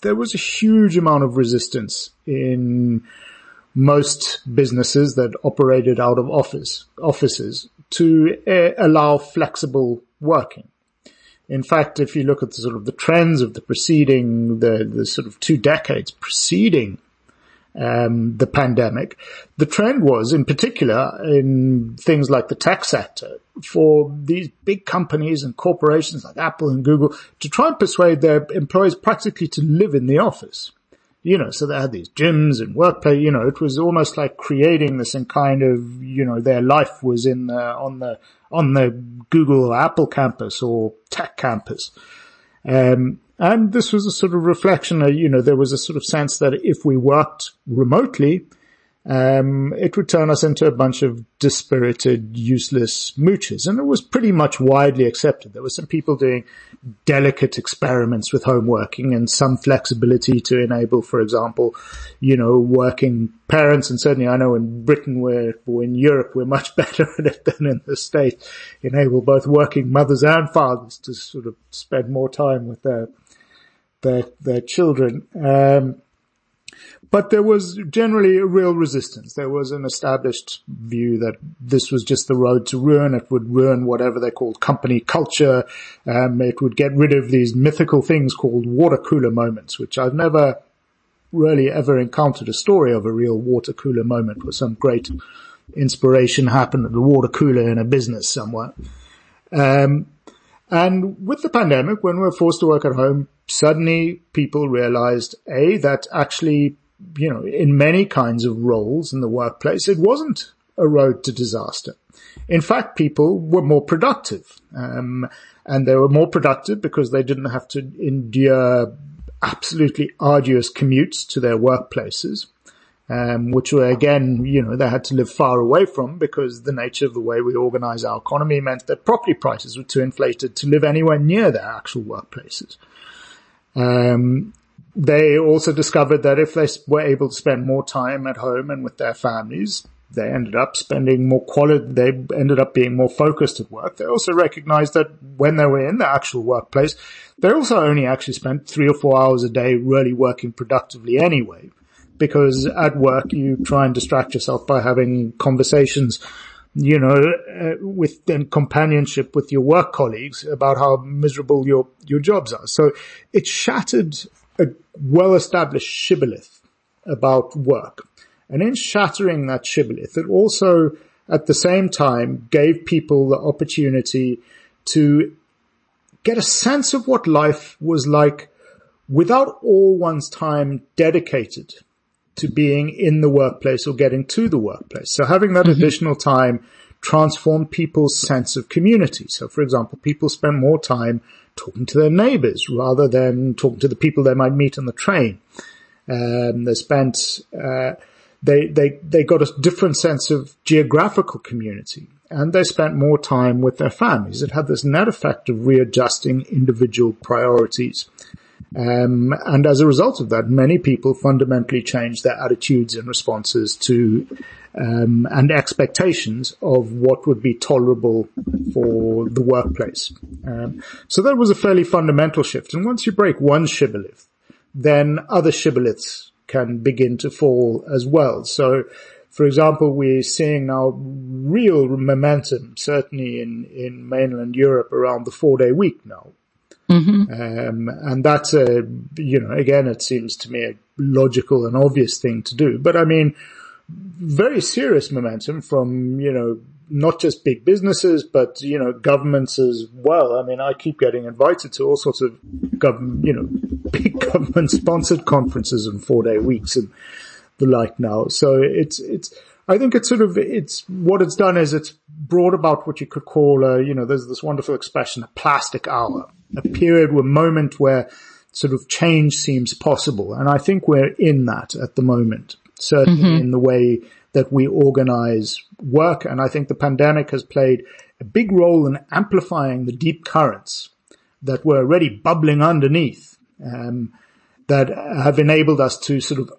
there was a huge amount of resistance in most businesses that operated out of offices to allow flexible working. In fact, if you look at the sort of the trends of the sort of 2 decades preceding the pandemic, the trend was, in particular, in things like the tech sector, for these big companies and corporations like Apple and Google to try and persuade their employees practically to live in the office. So they had these gyms and workplace, it was almost like creating this in kind of, their life was on the Google or Apple campus or tech campus. And this was a sort of reflection of, there was a sort of sense that if we worked remotely, it would turn us into a bunch of dispirited, useless mooches. And it was pretty much widely accepted. There were some people doing delicate experiments with home working and some flexibility to enable, for example, working parents. And certainly I know in Britain or in Europe, we're much better at it than in the States, enable both working mothers and fathers to sort of spend more time with their children. But there was generally a real resistance. There was an established view that this was just the road to ruin. It would ruin whatever they called company culture. It would get rid of these mythical things called water cooler moments, which I've never really ever encountered a story of a real water cooler moment where some great inspiration happened at the water cooler in a business somewhere. And with the pandemic, when we were forced to work at home, suddenly people realized, that actually, in many kinds of roles in the workplace, it wasn't a road to disaster. In fact, people were more productive. And they were more productive because they didn't have to endure absolutely arduous commutes to their workplaces, which were, again, they had to live far away from because the nature of the way we organize our economy meant that property prices were too inflated to live anywhere near their actual workplaces. They also discovered that if they were able to spend more time at home and with their families, they ended up spending more quality, they ended up being more focused at work. They also recognized that when they were in the actual workplace, they also only actually spent 3 or 4 hours a day really working productively anyway, because at work you try and distract yourself by having conversations, with in companionship with your work colleagues about how miserable your jobs are. So it shattered a well-established shibboleth about work. And in shattering that shibboleth, it also, at the same time, gave people the opportunity to get a sense of what life was like without all one's time dedicated to being in the workplace or getting to the workplace. So having that additional time transformed people's sense of community. So, for example, people spend more time talking to their neighbors rather than talking to the people they might meet on the train. They got a different sense of geographical community, and they spent more time with their families. It had this net effect of readjusting individual priorities. And as a result of that, many people fundamentally changed their attitudes and responses to and expectations of what would be tolerable for the workplace. So that was a fairly fundamental shift. And once you break one shibboleth, then other shibboleths can begin to fall as well. So, for example, we're seeing now real momentum, certainly in mainland Europe, around the 4-day week now. And that's again, it seems to me a logical and obvious thing to do. But I mean, very serious momentum from, not just big businesses, but, governments as well. I mean, I keep getting invited to all sorts of big government sponsored conferences and 4-day weeks and the like now. So I think it's what it's done is it's brought about what you could call there's this wonderful expression, a plastic hour, a period, a moment where sort of change seems possible. And I think we're in that at the moment, certainly in the way that we organize work. And I think the pandemic has played a big role in amplifying the deep currents that were already bubbling underneath, that have enabled us to sort of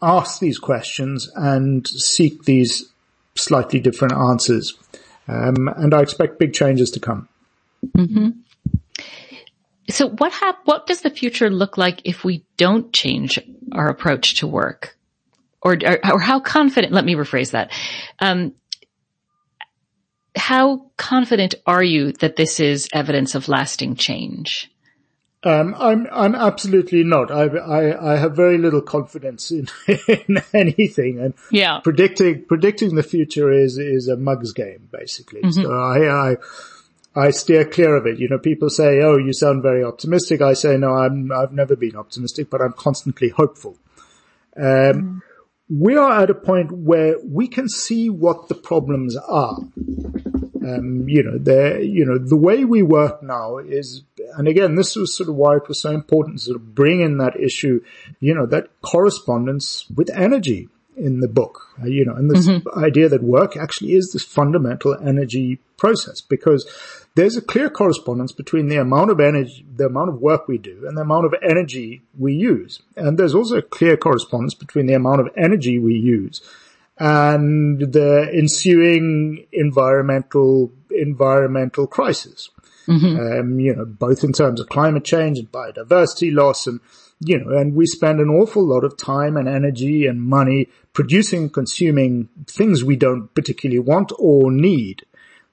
ask these questions and seek these slightly different answers. And I expect big changes to come. So what does the future look like if we don't change our approach to work? Or how confident, let me rephrase that. How confident are you that this is evidence of lasting change? I'm absolutely not. I have very little confidence in anything, and predicting the future is a mug's game, basically. Mm-hmm. So I steer clear of it. You know, people say, "Oh, you sound very optimistic." I say, "No, I've never been optimistic, but I'm constantly hopeful." We are at a point where we can see what the problems are. The way we work now is, and again, this was sort of why it was so important to sort of bring in that issue, that correspondence with energy in the book, and this idea that work actually is this fundamental energy process, because there's a clear correspondence between the amount of energy, the amount of work we do, and the amount of energy we use. And there's also a clear correspondence between the amount of energy we use and the ensuing environmental crisis. Both in terms of climate change and biodiversity loss, and we spend an awful lot of time and energy and money producing and consuming things we don't particularly want or need.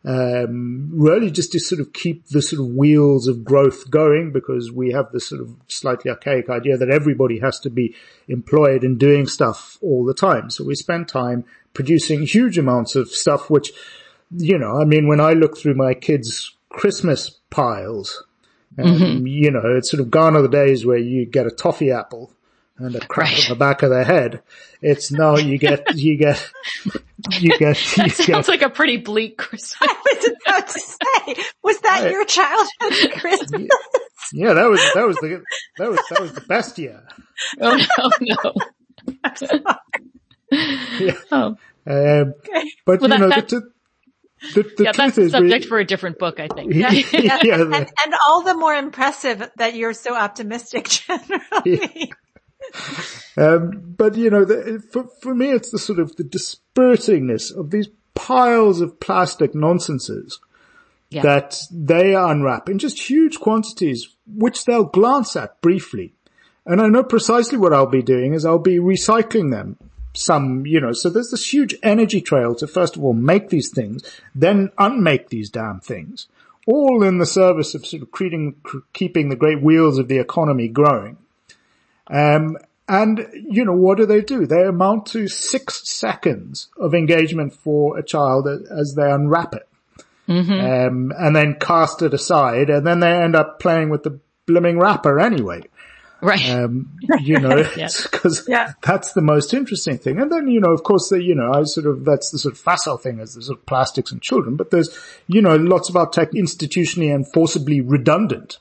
Really just to sort of keep the sort of wheels of growth going, because we have this sort of slightly archaic idea that everybody has to be employed and doing stuff all the time. So we spend time producing huge amounts of stuff, which, when I look through my kids' Christmas piles, it's sort of gone are the days where you get a toffee apple and a crack on the back of their head. It's now you get. That sounds like a pretty bleak Christmas. I was about to say, was that your childhood Christmas? Yeah, that was the best year. Oh no. Yeah. Oh. But that's the subject is for a different book, I think. And all the more impressive that you're so optimistic generally. But for me, it's the sort of the dispiritingness of these piles of plastic nonsenses that they unwrap in just huge quantities, which they'll glance at briefly. And I know precisely what I'll be doing is I'll be recycling them. So there's this huge energy trail to first of all make these things, then unmake these damn things, all in the service of sort of keeping the great wheels of the economy growing. And what do? They amount to 6 seconds of engagement for a child as they unwrap it. And then cast it aside, and then they end up playing with the blooming wrapper anyway. Right. Because that's the most interesting thing. And then, of course, that's the sort of facile thing as the sort of plastics and children, but there's, lots of our tech institutionally and forcibly redundant.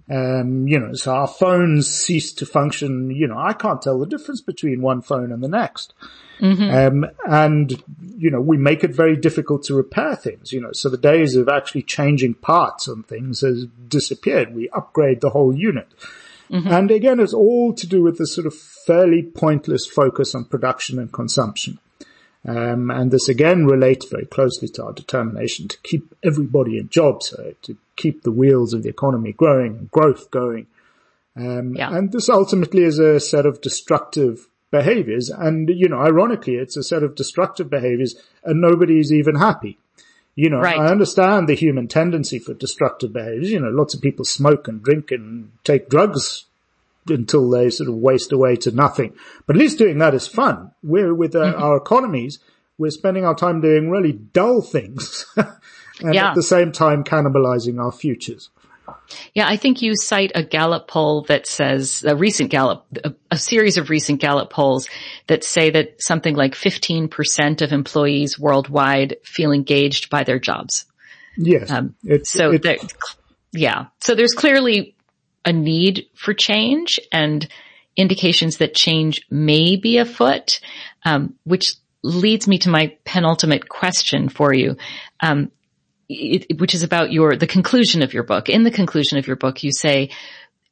So our phones cease to function. I can't tell the difference between one phone and the next. And we make it very difficult to repair things, so the days of actually changing parts on things has disappeared. We upgrade the whole unit. And again, it's all to do with this sort of fairly pointless focus on production and consumption. And this again relates very closely to our determination to keep everybody in jobs, to keep the wheels of the economy growing and growth going. And this ultimately is a set of destructive behaviors. And, ironically, it's a set of destructive behaviors and nobody's even happy. I understand the human tendency for destructive behaviors. Lots of people smoke and drink and take drugs until they sort of waste away to nothing. But at least doing that is fun. With our economies, we're spending our time doing really dull things and at the same time cannibalizing our futures. Yeah, I think you cite a Gallup poll that says, a series of recent Gallup polls that say that something like 15% of employees worldwide feel engaged by their jobs. Yes. So there's clearly a need for change and indications that change may be afoot, which leads me to my penultimate question for you. Which is about the conclusion of your book. In the conclusion of your book, you say,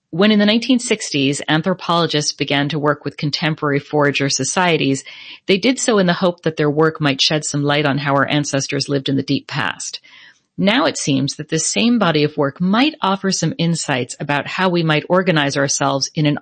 when in the 1960s, anthropologists began to work with contemporary forager societies, they did so in the hope that their work might shed some light on how our ancestors lived in the deep past. Now it seems that this same body of work might offer some insights about how we might organize ourselves in an